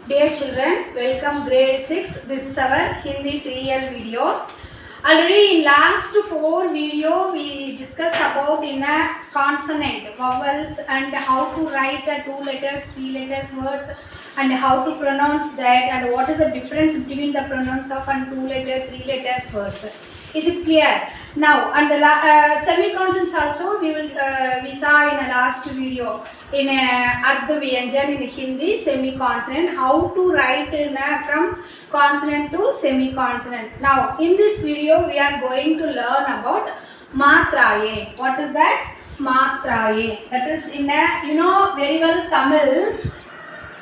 Dear children, welcome grade 6. This is our Hindi 3L video. Already in last 4 video we discussed about in a consonant, vowels and how to write a 2 letters, 3 letters words and how to pronounce that and what is the difference between the pronouns of and 2 letter, 3 letters words. Is it clear? Now, and the semi-consonants also we saw in a last video in Ardha Vyanjan in Hindi semi-consonant, how to write in from consonant to semi-consonant. Now, in this video we are going to learn about Matraye. What is that? Matraye. That is in a, you know very well Tamil,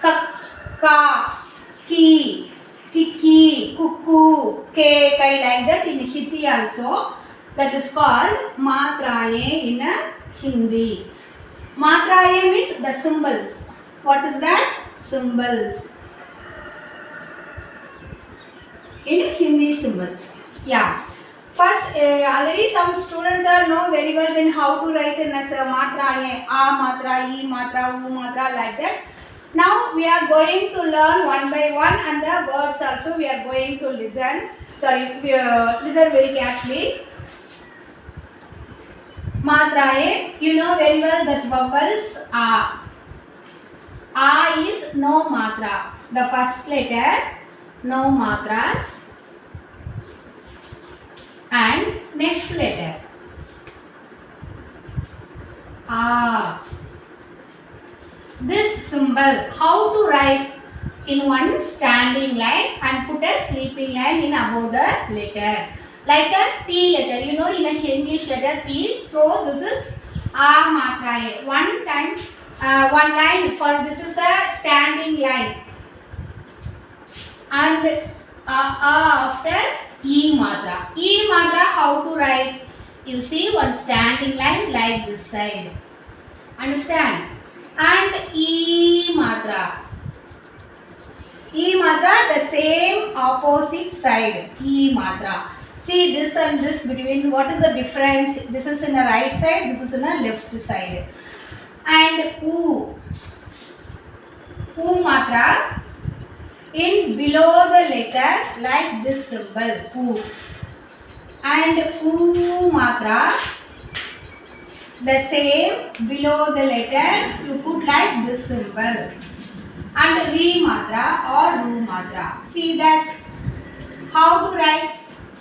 ka, ki, Kiki, Kuku, K, Kai, like that in Hindi also. That is called Matraye in a Hindi. Matraye means the symbols. What is that? Symbols. In Hindi symbols. Yeah. First, already some students are know very well then how to write in as Matraye, A Matra, E Matra, U Matra, like that. Now we are going to learn one by one and the words also we are going to listen. Listen very carefully. Matraye, you know very well that vowels A. A is no matra. The first letter, no matras. And next letter, A. This symbol, how to write in one standing line and put a sleeping line in above the letter. Like a T letter, you know in a English letter T. So this is A Matraye. One time, one line for this is a standing line. And after E Matra. E Matra, how to write? You see one standing line like this side. Understand? And E Matra. E Matra, the same opposite side. E Matra. See this and this between, what is the difference? This is in the right side, this is in the left side. And U. U Matra. In below the letter like this symbol. U. And U Matra. The same below the letter you put like this symbol. And Re Matra or Ru Matra. See that how to write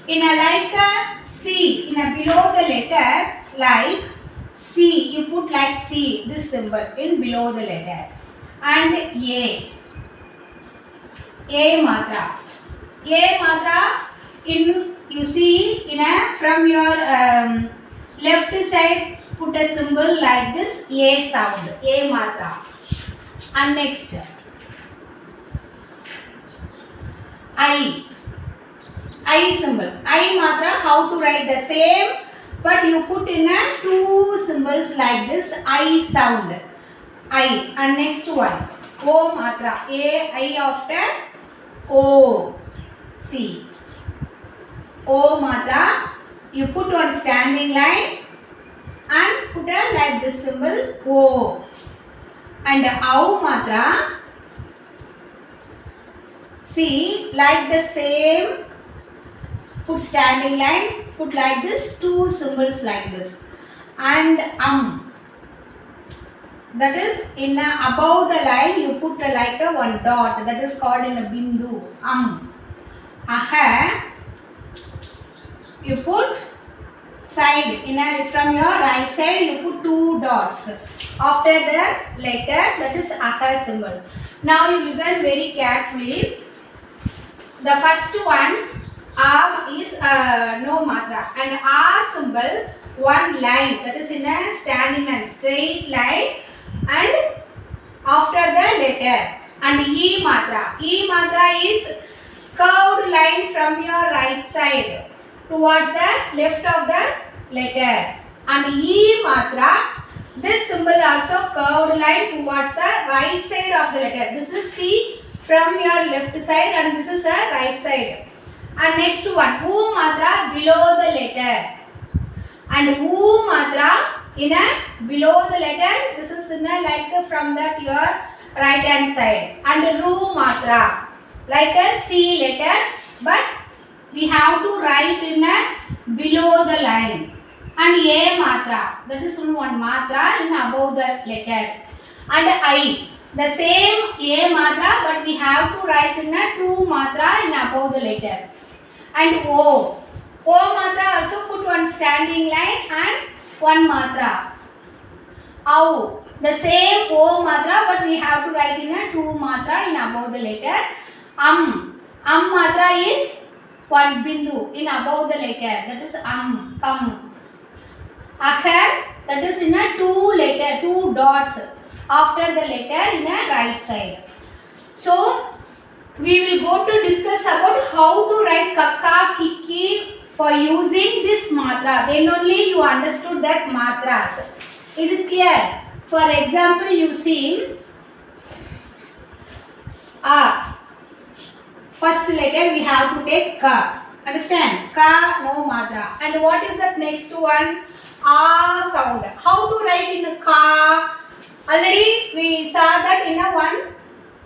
in a like a C, in a below the letter like C, you put like C, this symbol in below the letter. And A. A Matra. A Matra in, you see in a from your left side put a symbol like this A sound, A Matra. And next I symbol. I Matra, how to write the same, but you put in a two symbols like this I sound. I. And next one O Matra. A I after O. C. O Matra, you put one standing line and put a like this symbol O. And Au Matra, see like the same, put standing line, put like this two symbols like this. And that is in a, above the line you put a, like a one dot, that is called in a bindu. Aha, you put side, in a, from your right side you put two dots after the letter, that is Aha symbol. Now you listen very carefully. The first one is no matra, and A symbol one line, that is in a standing and straight line and after the letter. And E Matra. E Matra is curved line from your right side towards the left of the letter. And E Matra, this symbol also curved line towards the right side of the letter. This is C from your left side and this is a right side. And next one, U Matra below the letter. And U Matra in a below the letter, this is in a like from that your right hand side. And Ru matra, like a C letter, but we have to write in a below the line. And A matra, that is one matra in above the letter. And I, the same A matra, but we have to write in a 2 matra in above the letter. And O matra also put one standing line and one matra. Au, the same O matra, but we have to write in a 2 matra in above the letter. Matra is one bindu in above the letter, that is come. Akhar, that is in a 2 dots after the letter in a right side. So we will go to discuss about how to write kaka, kiki for using this matra. Then only you understood that matras. Is it clear? For example, you see first letter we have to take ka. Understand? Ka, no matra. And what is that next one? Sound. How to write in ka? Already we saw that in a one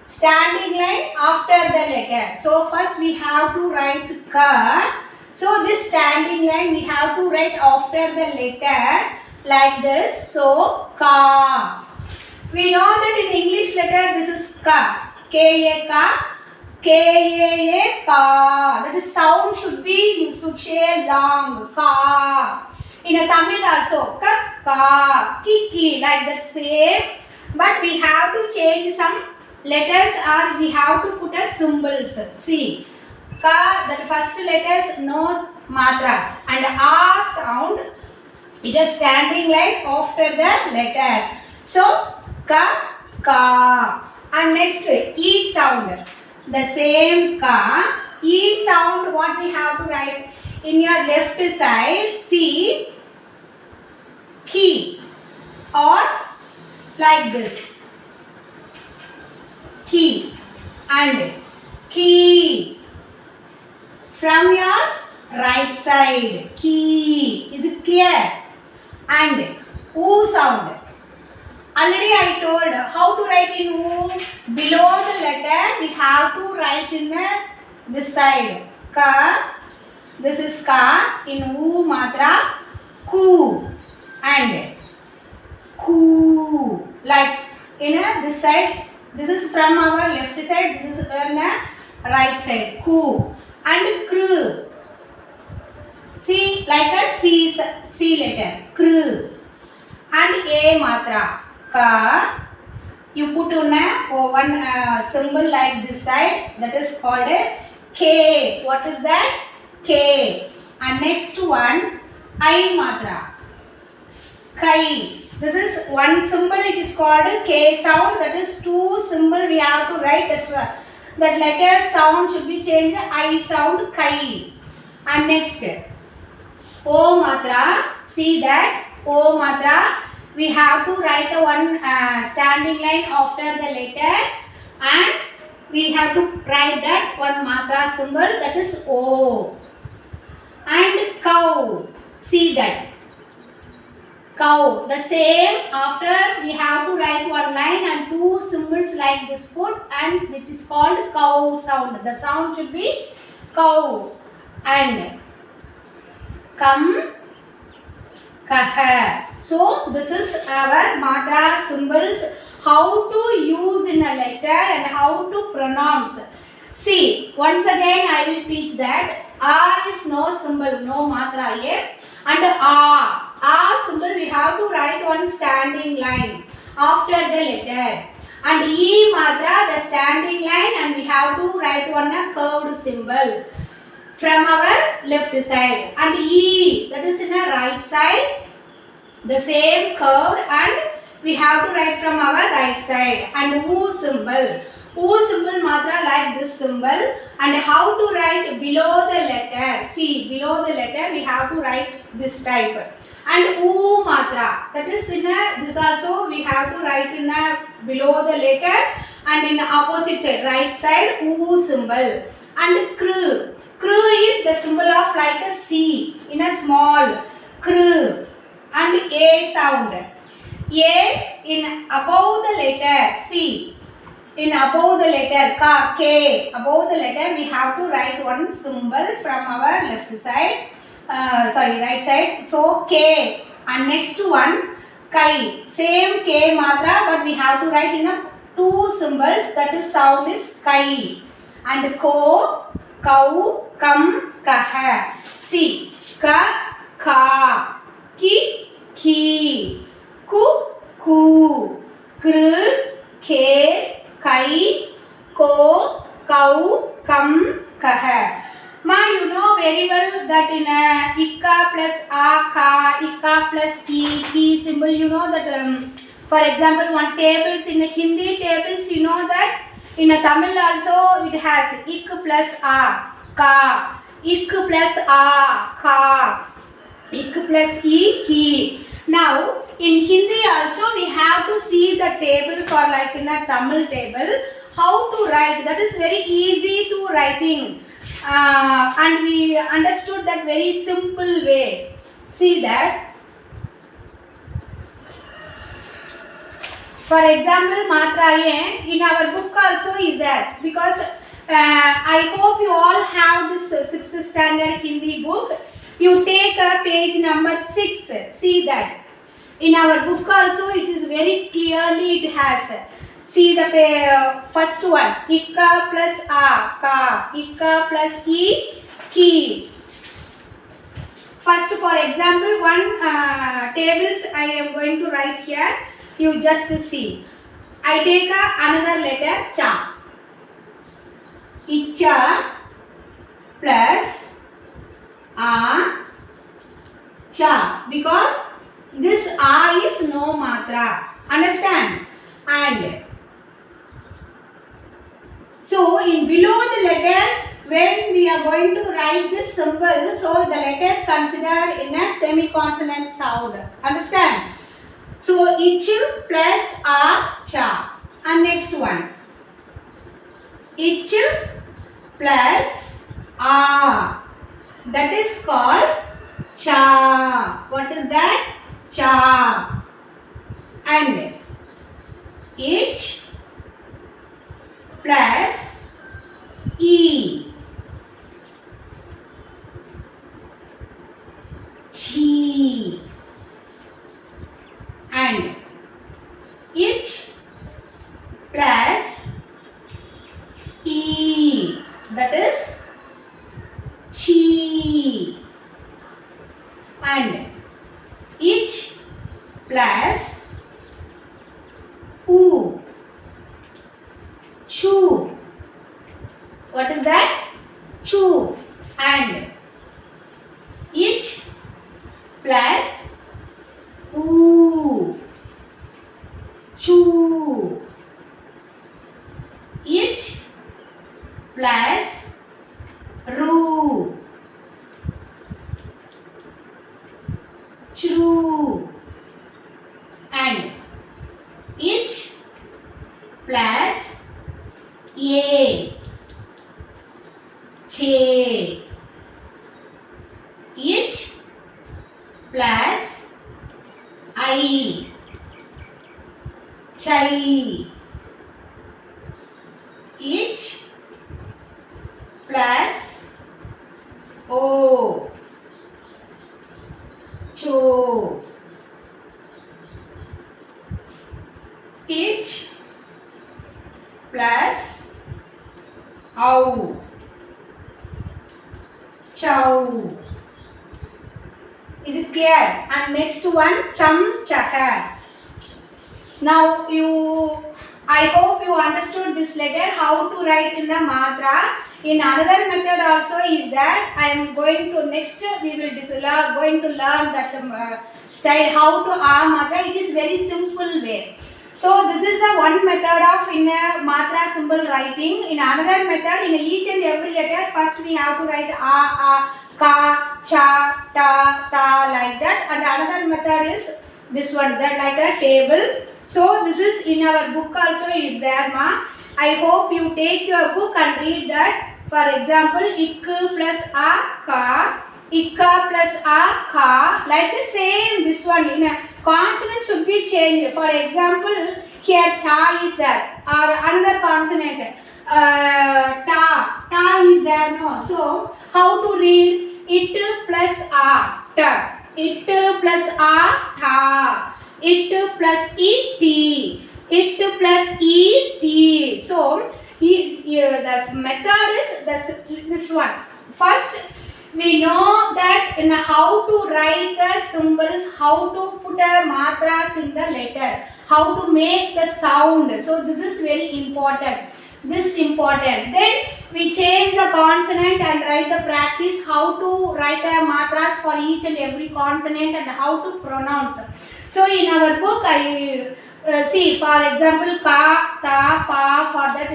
standing line after the letter. So first we have to write ka. So this standing line we have to write after the letter like this. So ka. We know that in English letter this is ka. K-A-Ka. K-A-A-Ka. That is sound should be, you should say long. Ka. In a Tamil also, ka, kiki, like that same. But we have to change some letters or we have to put a symbols. See, ka, that first letters no matras. And a sound is a standing line after the letter. So, ka. And next, e sound. The same ka. E sound, what we have to write? In your left side, see, ki or like this, ki and ki from your right side, ki. Is it clear? And oo sound. Already I told how to write in oo. Below the letter we have to write in this side. Ka. This is ka. In oo matra. Ku. And ku. Like in this side. This is from our left side. This is from the right side. Ku. And kru. See, like a C letter. Kru. And A matra. Ka. You put on one symbol like this side. That is called a K. What is that? K. And next one, I matra. Kai. This is one symbol. It is called a K sound. That is two symbol we have to write. That letter sound should be changed. I sound. Kai. And next, O matra. See that O matra. We have to write a one standing line after the letter, and we have to write that one matra symbol, that is O. And cow. See that cow. The same, after we have to write one line and two symbols like this put, and it is called cow sound. The sound should be cow. And come, kaha. So this is our matra symbols, how to use in a letter and how to pronounce. See, once again I will teach that A is no symbol, no matra here. And A symbol we have to write one standing line after the letter. And E matra, the standing line, and we have to write one curved symbol from our left side. And E, that is in a right side. The same curved, and we have to write from our right side. And U symbol. U symbol matra like this symbol. And how to write below the letter. See, below the letter we have to write this type. And U matra. That is in a, this also we have to write in a below the letter. And in the opposite side, right side, U symbol. And Kru. Kru is the symbol of like a C in a small. Kru. And A sound. A in above the letter. See, in above the letter ka, K, above the letter we have to write one symbol from our left side, right side. So K, and next one Kai, same K matra, but we have to write in a two symbols, that is sound is Kai, and Ko, Kau, Kam, Kah. See, Ka, Ka, Ki, Ki, Ku, Ku, Kr, K, Kai, Ko, Kau, Kam, Kah. Ma, you know very well that in a Ikka plus A, Ka, Ikka plus Ki symbol, you know that for example one tables in a Hindi tables, you know that in a Tamil also it has Ik plus A, Ka, Ik plus A, Ka, Ik plus E, Ki. Now in Hindi also we have to see the table for like in a Tamil table, how to write, that is very easy to writing. And we understood that very simple way. See that. For example, Matra in our book also is there, because I hope you all have this 6th standard Hindi book. You take page number 6. See that. In our book also it is very clearly it has. See the first one, Ikka plus A, Ka, Ikka plus E, Ki. First, for example, one tables I am going to write here. You just see. I take another letter, Cha. Icha plus A, Cha. Because this A is no matra. Understand? And so in below the letter, when we are going to write this symbol, so the letters consider in a semi-consonant sound. Understand? So ich plus A, cha. And next one, ich plus A. That is called cha. What is that? Cha. And ich plus E, chi. And ich plus E, that is chi. And ich plus U, chu. What is that? Chu. And ich plus U, chu. Ich plus ru, chru. And ich plus ye, che. Ich plus I, chai. Ich plus O, cho. Ich plus Au, chow. Is it clear? And next one, cham, chaka. Now I hope you understood this letter, how to write in the matra. In another method also is that I am going to next we will going to learn that style how to matra. It is very simple way. So this is the one method of in a matra symbol writing. In another method, in each and every letter, first we have to write a, ka, cha, ta, ta, like that. And another method is this one, that like a table. So this is in our book also is there, ma. I hope you take your book and read that. For example, ik plus a, ka, ikka plus a, ka, like the same this one. In a consonant should be changed. For example, Here cha is there, or another consonant. Ta is there, no. So how to read? It plus a, ta. It plus a, ta. It plus e, t. It plus e, t. So the method is this one. First, we know that in how to write the symbols, how to put a matras in the letter, how to make the sound. So this is very important. Then we change the consonant and write the practice how to write a matras for each and every consonant and how to pronounce. So in our book, I see, for example, ka, ta, pa, for that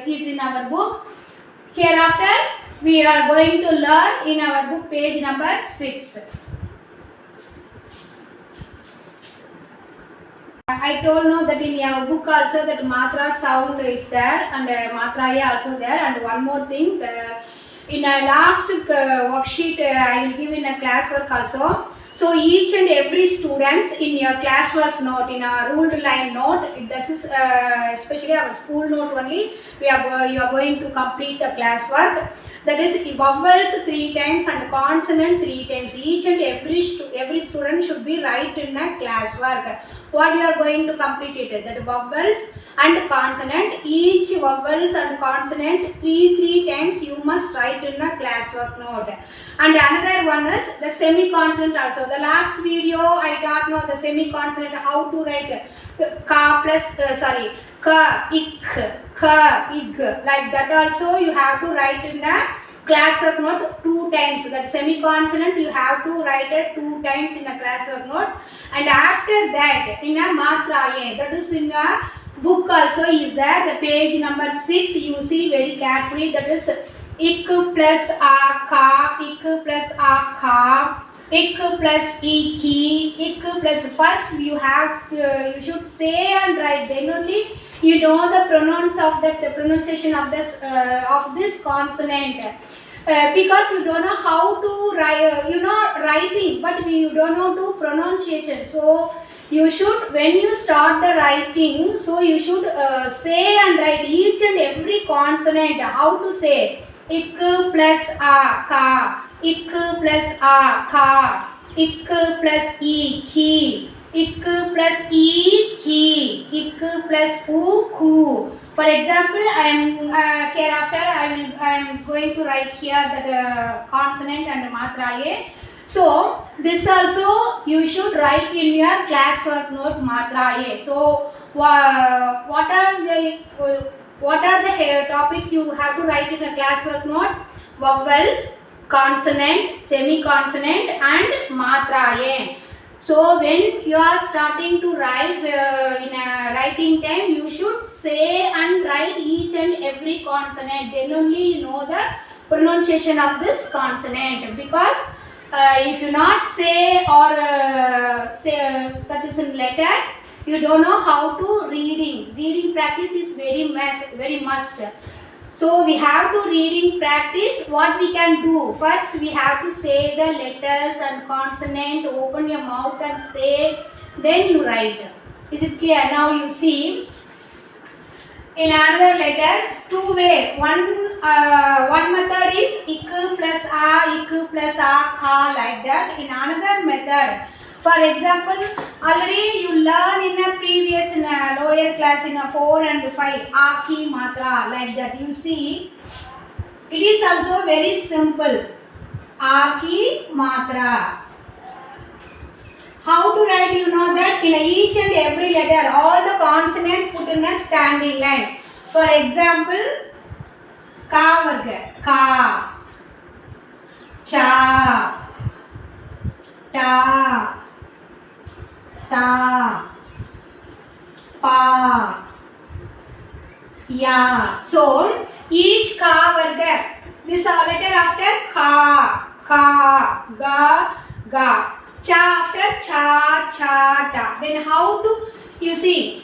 is in our book. Hereafter, we are going to learn in our book, page number 6. I told no that in your book also that matra sound is there and matra also there, and one more thing, in a last worksheet I will give in a classwork also. So each and every students in your classwork note, in a ruled line note, this is especially our school note only, you are going to complete the classwork. That is vowels 3 times and consonant 3 times. Each and every student should be write in a classwork. What you are going to complete it? That vowels and consonant. Each vowels and consonant 3 times you must write in a classwork note. And another one is the semi-consonant also. The last video I taught now the semi-consonant, how to write ka plus ka, ik, ka, ig. Like that also you have to write in a classwork note 2 times. That semi-consonant you have to write it 2 times in a classwork note. And after that in a matra, that is in a book also is there. The page number 6 you see very carefully. That is ik plus a ka, ik plus a ka, ik plus iki, ik plus. First you should say and write, then only you know the pronunciation of this consonant. Because you don't know how to write, you know writing, but you don't know to pronunciation. So you should, when you start the writing, so you should say and write each and every consonant. How to say? Ik plus a ka, ik plus a ka, ik plus e ki, ik plus e ki, ik plus u ku. For example, hereafter I am going to write here the consonant and matra a. So this also you should write in your classwork note, matra a. So what are the topics you have to write in a classwork note? Vowels, consonant, semi-consonant and matra a. So when you are starting to write in a writing time, you should say and write each and every consonant. Then only you know the pronunciation of this consonant. Because if you not say or say that is in letter, you don't know how to reading. Reading practice is very must. So we have to reading practice. What we can do? First we have to say the letters and consonant. Open your mouth and say. Then you write. Is it clear? Now you see. In another letter, 2 way. One method is ik plus a, ka, like that. In another method, for example, already you learn in a previous in a lower class in a 4 and 5 a, ki, matra, like that. You see, it is also very simple. A, ki, matra. How to write? You know that in each and every letter, all the consonants put in a standing line. For example, ka varga, ka, cha, ta, ta, pa, ya. So each ka varga, this letter after ka, ga, ga. Cha after cha, ta. Then how to, you see,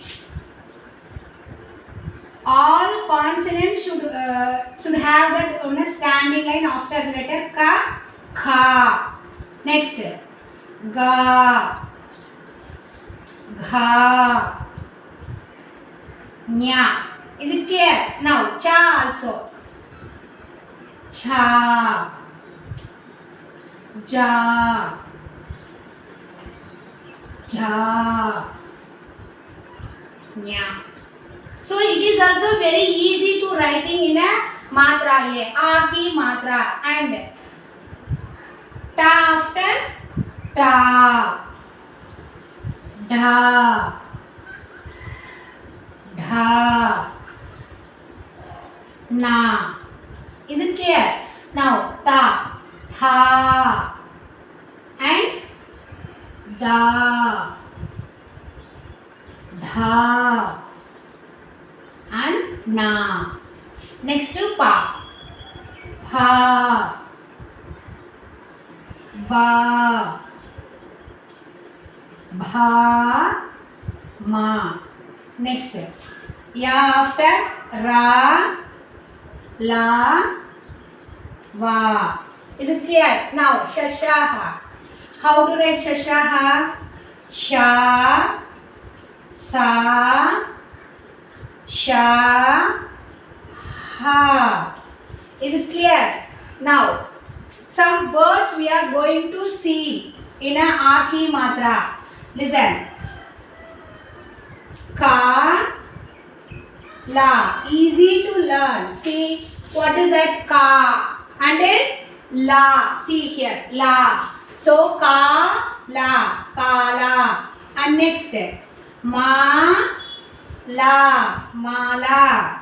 all consonants should have that on a standing line after the letter ka, kha. Next, ga, gha, nya. Is it clear? Now cha also. Cha, ja, ja, nya. So it is also very easy to writing in a matra. Ye a ki matra and ta after ta, dha, dha, na. Is it clear? Now ta, tha and da, dha and na. Next to pa, pha, ba, bha, ma. Next ya after ra, la, va. Is it clear? Now shashaha. How to write shashaha? Sha, sa, sha, ha. Is it clear? Now some words we are going to see in a aki matra. Listen. Ka, la. Easy to learn. See what is that ka and la. See here la. So ka, la, kala. And next ma, la, mala.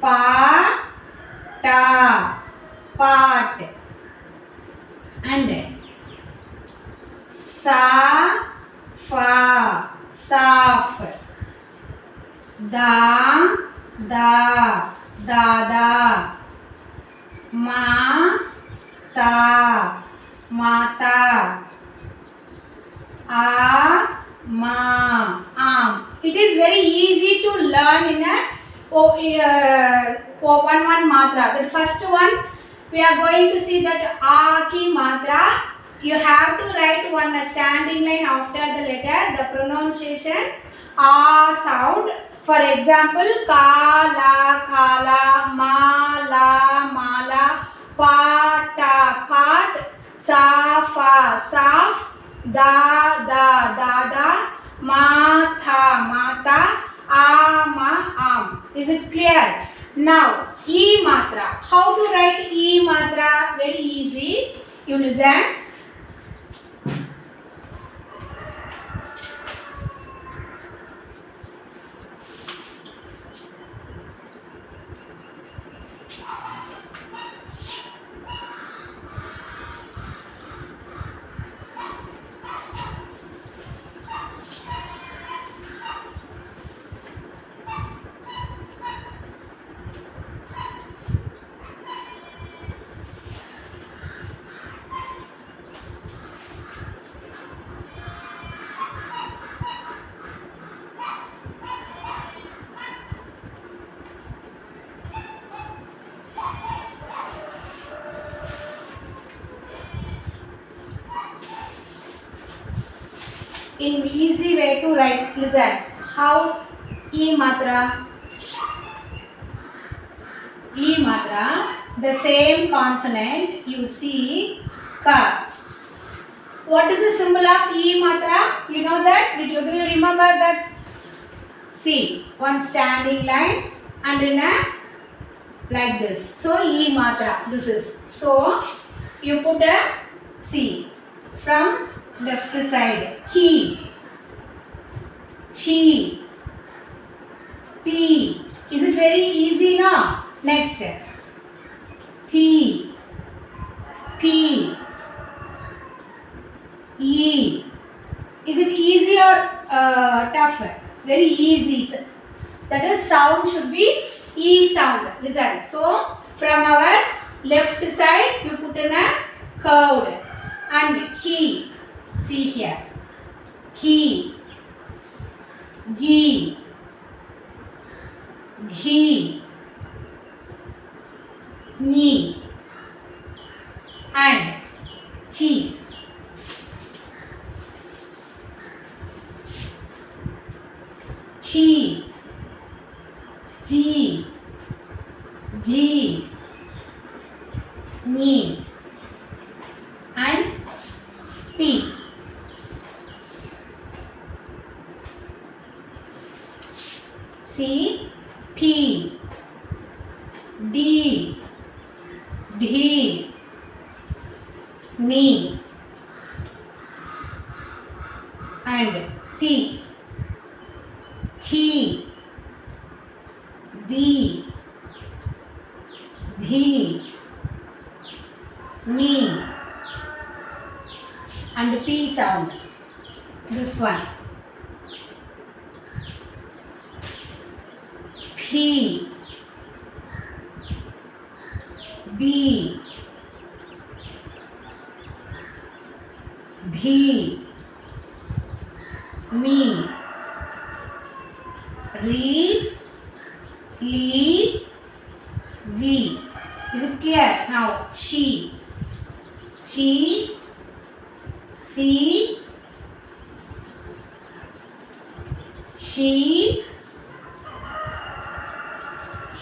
Pa, ta, part. And sa, fa, saf. Da, da, dada. Ma, ta, mata. A, ma, am. It is very easy to learn in a one matra. The first one we are going to see that a ki matra. You have to write one standing line after the letter. The pronunciation a sound. For example, ka, la, kala, ma, la, mala, pa, ta, pat, sa, fa, saf, da, da, dada, ma, tha, mata, a, ma, am. Is it clear? Now, e matra. How to write e matra? Very easy. You listen. In easy way to write. Listen. How e matra? E matra. The same consonant you see ka. What is the symbol of e matra? You know that? Do you remember that? See, one standing line and in a like this. So e matra. This is. So you put a C from left side. He, she, T. Is it very easy now? Next. T, P, E. Is it easy or tough? Very easy. That is sound should be E sound. Listen. So from our left side you put in a curved and key. See here. Key, ghee, ghee, knee and chi. Chi, G, Ni, and T. C, T, D, D, Ni, and T, T, D, D, Ni, and P sound. This one. P, B, B, Me, Re, Li, V. Is it clear? Now she, C, she,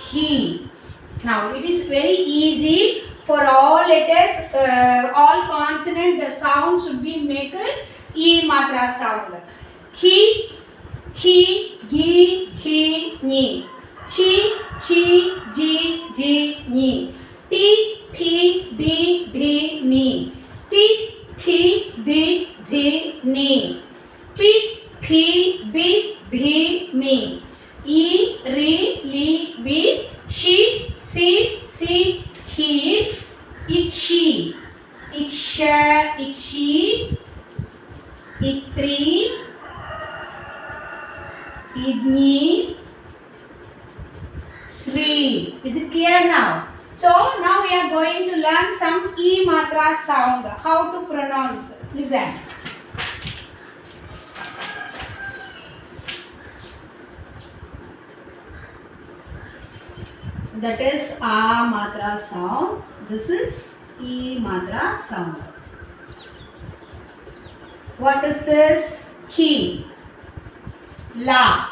he. Now it is very easy for all letters, all consonant. The sound should be make E matra sound. He, gi, he, ni. Chi, ji, ni. Ti, di, ni. Ti, di, ni. Pi, bi, mi. E, re, li, vi. She, si, he. Ik, she. Iksha, ikshi. Iktri, Idni, Shri. Is it clear now? So now we are going to learn some E matra sound. How to pronounce? Listen. That is A matra sound. This is E matra sound. What is this? Ki, la,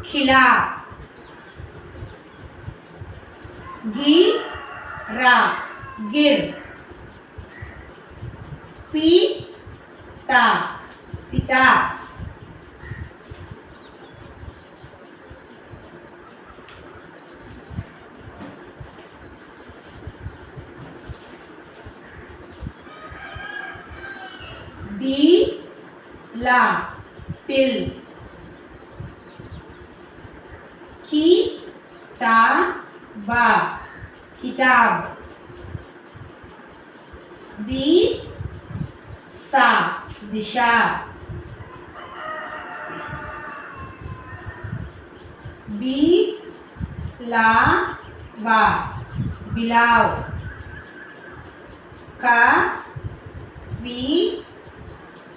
khila. Gi, ra, gir. Pi, ta, pita. Bi, la, pil. Ki, ta, ba, kitab. Di, sa, disha. Bi, la, ba, bilaw. Ka, vi,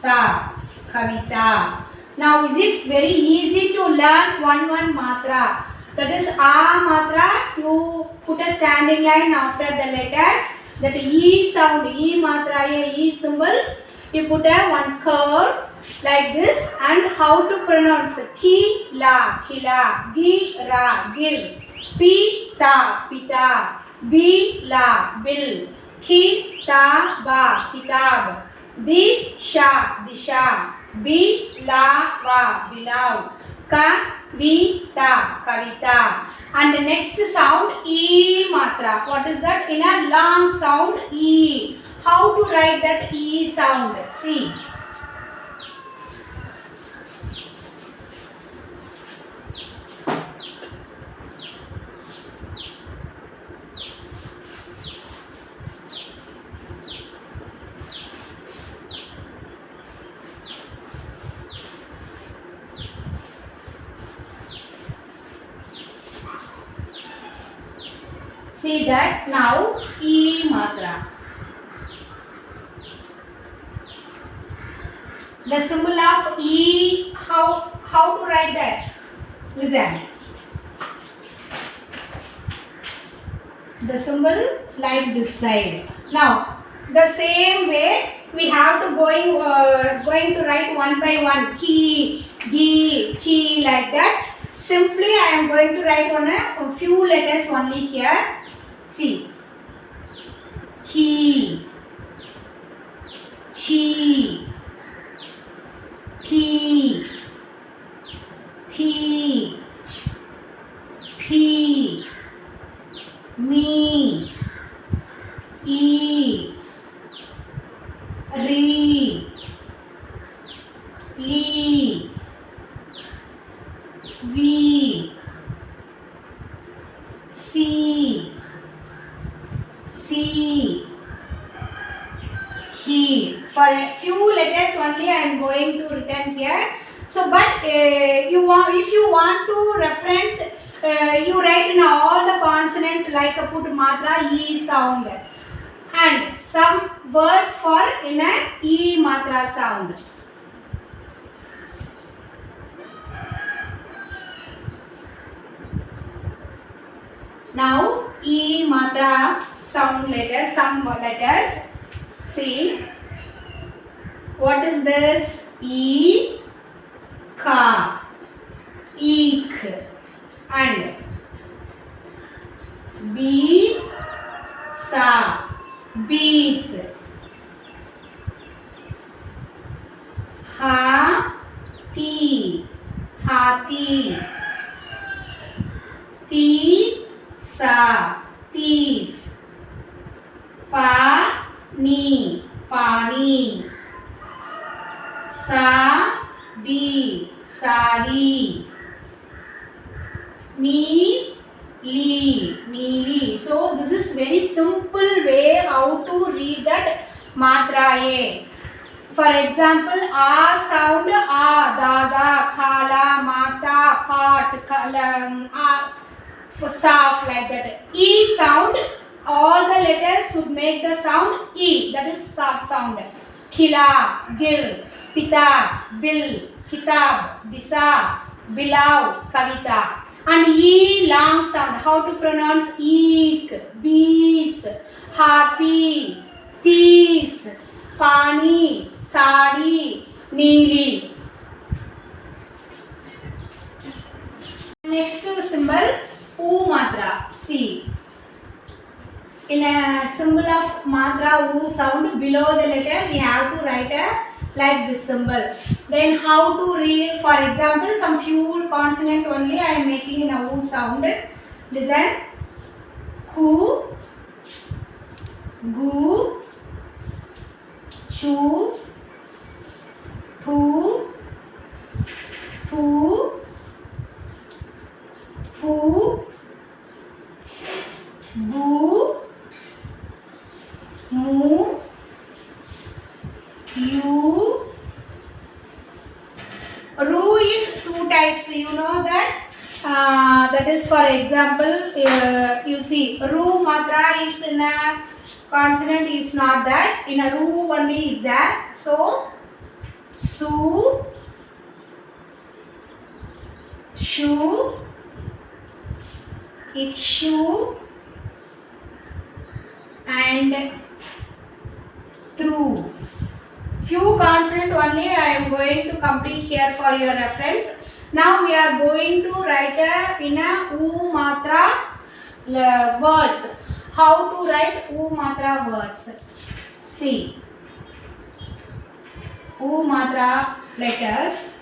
ta, kavita. Now is it very easy to learn one matra? That is A matra. You put a standing line after the letter. That E sound, E matra, E symbols. You put a one curve like this. And how to pronounce? Ki, la, khila. Gi, ra, gir. Pi, ta, pita. Bi, la, bil. Ki, ta, ba, kitab. Di, sha, disha. Bi, la, va, bilav. Ka, vi, ta, kavita. And the next sound E matra. What is that? In a long sound E. How to write that E sound? See. See that now E matra. The symbol of E, how to write that? Listen. The symbol like this side. Now the same way we have to going to write one by one. Ki, gi, chi like that. Simply I am going to write on a few letters only here. See. He, she, he, he, he, me, e, re, lee, we, see, see, he. For a few letters only I am going to written here. So, but if you want to reference, you write in all the consonant like put matra e sound, and some words for in a e matra sound. Now e matra sound letter, some letters. See, what is this? E, ka, eek, and b, sa, bees, ha, ti, hati, ti, sa, teas, pa, ni, pani, sa, di, sadi, ni, li, neeli. So this is very simple way how to read that matra A. For example, a sound a, dada, khala, mata, pot, kalam, soft like that. E sound, all the letters should make the sound E, that is soft sound. Khila, gir, pita, bil, kitab, disa, bilav, kavita. And E long sound, how to pronounce eek, bees, hati, teas, pani, sadi, neeli. Next symbol, U matra. See, in a symbol of matra U sound, below the letter we have to write a like this symbol. Then how to read? For example, some few consonant only I am making in a U sound. Listen. Ku, gu, chu, thu, thu, fu, bu, mu, you. Ru is two types, you know that. That is, for example, you see, ru matra is in a consonant is not that. In a ru only is that. So, su, shu, ikshu, and through. Few consonant only I am going to complete here for your reference. Now we are going to write in a U matra words. How to write U matra words? See, U matra letters.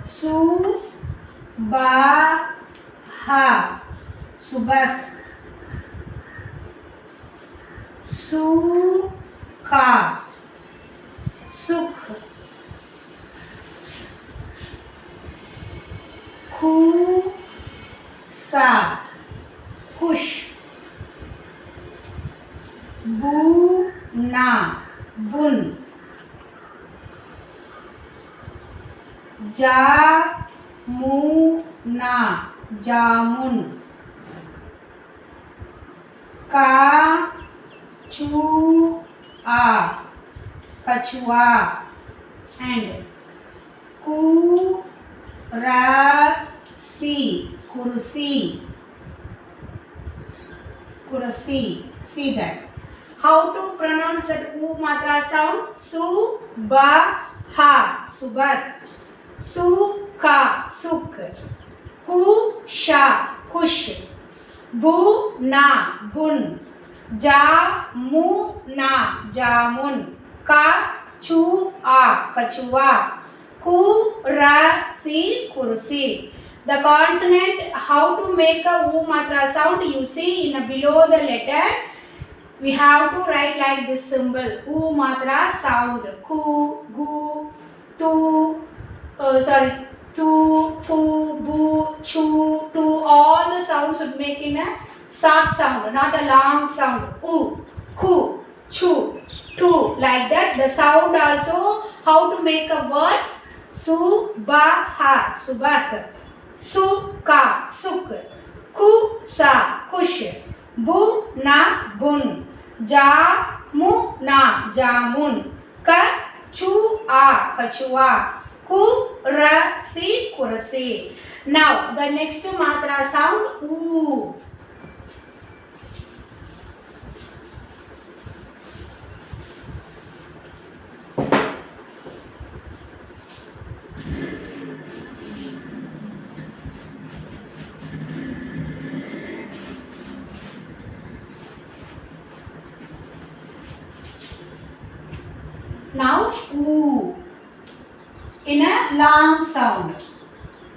Su, ba, ha, subah. Sukha, sukh, khusa, khush, buna, bun, jamuna, jamun, ka, chua, kachua, and kurasi, kursi, kursi. See that. How to pronounce that U matra sound? Su, ba, ha, subat. Sukha, suk. kusha, kush. Buna, bun. Jamuna, jamun. Kachua, kachua. Kurasi, kursi. The consonant, how to make a U matra sound, you see in below the letter, we have to write like this symbol, U matra sound. Ku, gu, tu, tu, pu, bu, chu, tu, all the sounds should make in a short sound, not a long sound. U, ku, chu, tu, like that. The sound also, how to make a words, subaha, subah, suka, suk, kusa, kush, buna, bun, jamuna, jamun, kachua, kachua, kurasi, kurasi. Now the next matra sound, oo. Now oo in a long sound.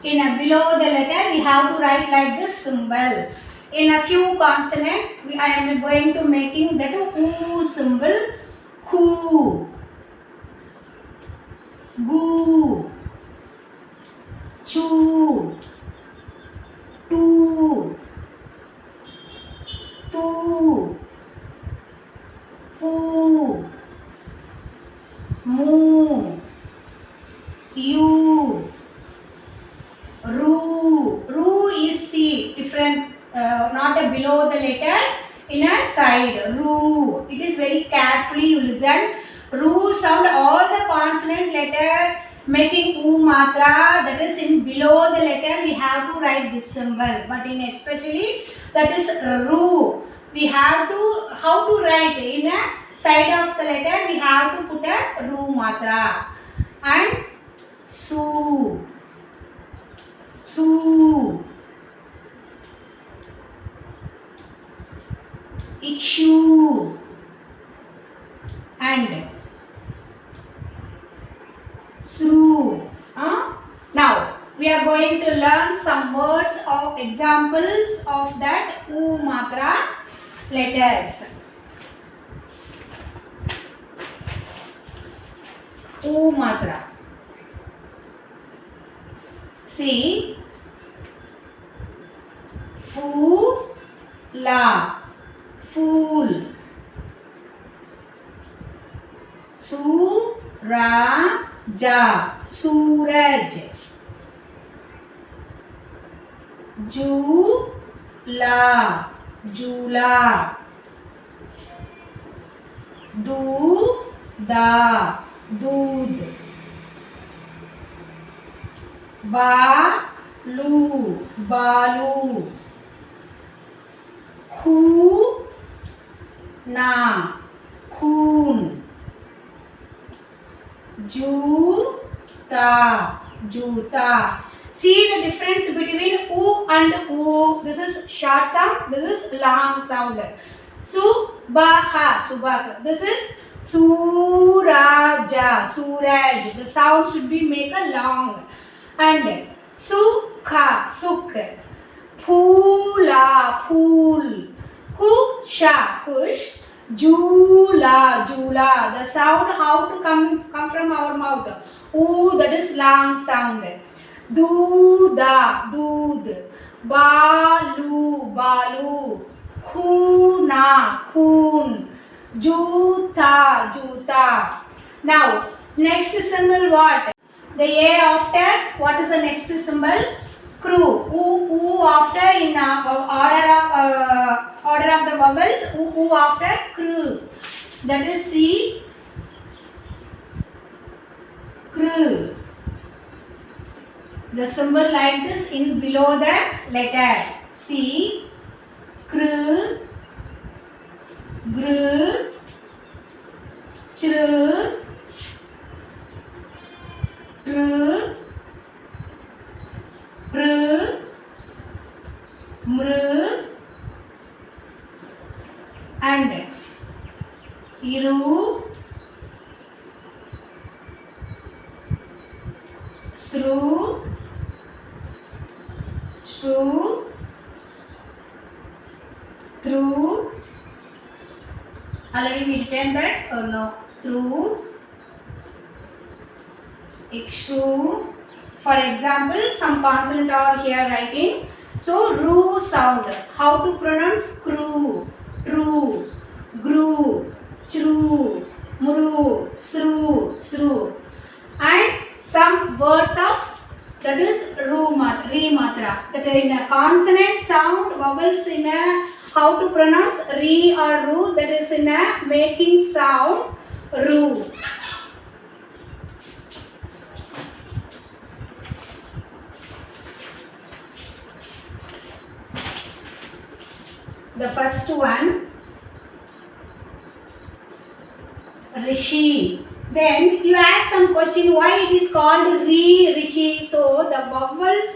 In a below the letter we have to write like this symbol. In a few consonant I am going to making that oo symbol. Ku, gu, chu, tu, tu, pu, mu, you, ru. Ru is C, different, not a below the letter, in a side. Ru. It is very carefully you listen. Ru sound, all the consonant letter making U matra, that is in below the letter we have to write this symbol. But in especially that is Ru. We have to, how to write in a side of the letter we have to put a Ru matra. And su, su, ikshu, and sru. Now we are going to learn some words of examples of that U matra letters. U matra. See, fu, la, fool. Suraja, Suraj. Jula, Jula. Duda, Dud. Balu, Balu. Kuna, Kun. Juta, Juta. See the difference between U and U. This is short sound, this is long sound. Subaha, Subah. This is Suraja, Suraj. The sound should be make a long. And Sukha, Suk. Phula, Phool. Kusha, Kush. Jula, Jula. The sound how to come from our mouth. Oo, that is long sound. Duda, Dud. Balu, Balu. Kuna, Kun. Juta, Juta. Now, next symbol what? The A after, what is the next symbol? Crew. U after in order of the vowels. U after crew. That is C. Crew. The symbol like this in below the letter. C. Crew. Gru. Chru. Tru. Pru. mru and iru sru shru through. Already we written that or no? Through, ikshu. For example, some consonant are here writing. So ru sound. How to pronounce cru, true, gru, chru, muru, sru, sru. And some words of that is ru matra, re matra. That in a consonant sound vowels in a how to pronounce re or ru, that is in a making sound ru. The first one, rishi. Then you ask some question why it is called rishi. So the vowels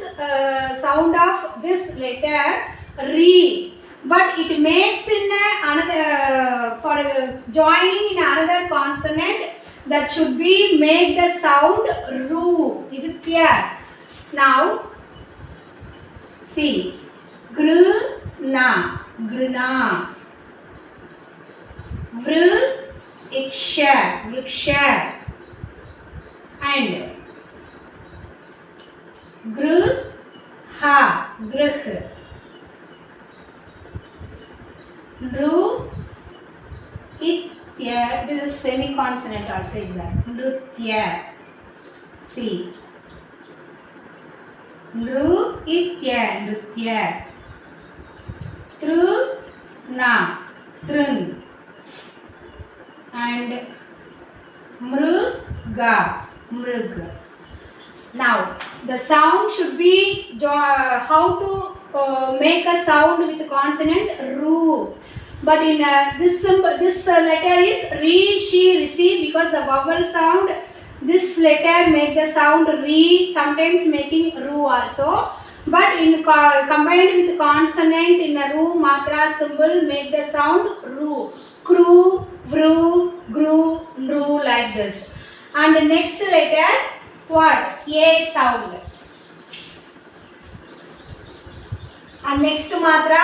sound of this letter re, but it makes in another for joining in another consonant that should be make the sound ru. Is it clear? Now see, grna, grna, vriksha, vriksha, and grha, grh, nritya. This is semi consonant also is that. Nritya. See. Nritya, nritya. Truna, trun. And mruga, mrug. Now the sound should be how to make a sound with consonant ru. But in this letter is re, she, receive, because the vowel sound this letter make the sound re, sometimes making ru also. But in combined with consonant in a ru matra symbol make the sound ru, kru, vru, gru, nru, like this. And the next letter what? A sound. And next matra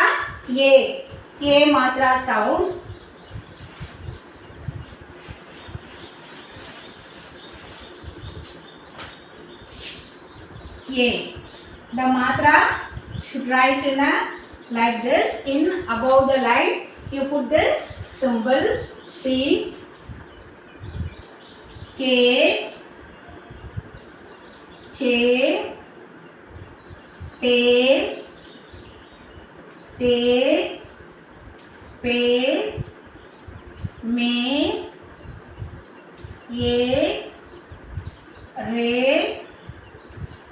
A matra sound. A. The matra should write in a like this. In above the line you put this symbol C, K, che, pe, te, pe, me, ye, re,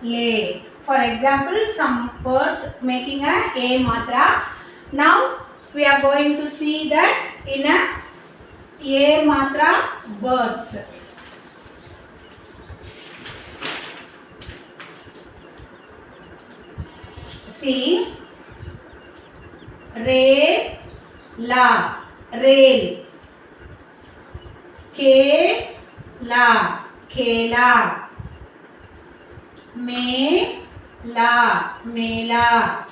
le. For example, some words making a matra. Now we are going to see that in a matra words. See, re, la, rail. Ke, la, kela. Me, la, mela.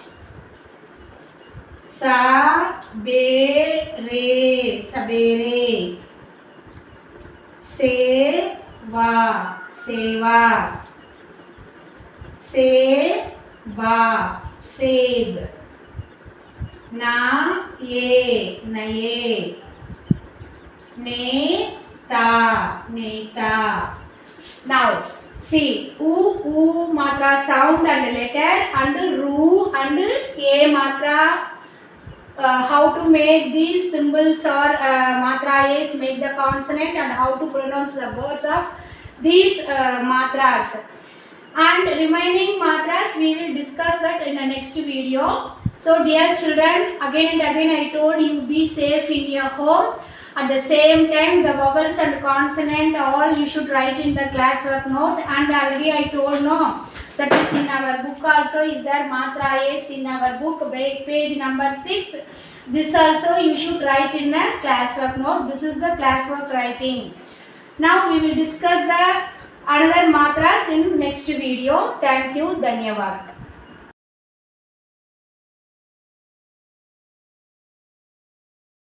Sa, be, re, sabere. Se, va, seva. Se, va, save. Na, ye, naye. Ne, ta, neta. Now see, u matra sound and letter, and ru and a matra. How to make these symbols or matra is make the consonant, and how to pronounce the words of these matras. And remaining matras we will discuss that in the next video. So dear children, again and again I told you, be safe in your home At the same time, the vowels and consonant all you should write in the classwork note. And already I told no, that is in our book also is there. Matra is in our book, page number 6. This also you should write in a classwork note. This is the classwork writing. Now we will discuss the another matras in next video. Thank you. Dhanyavad.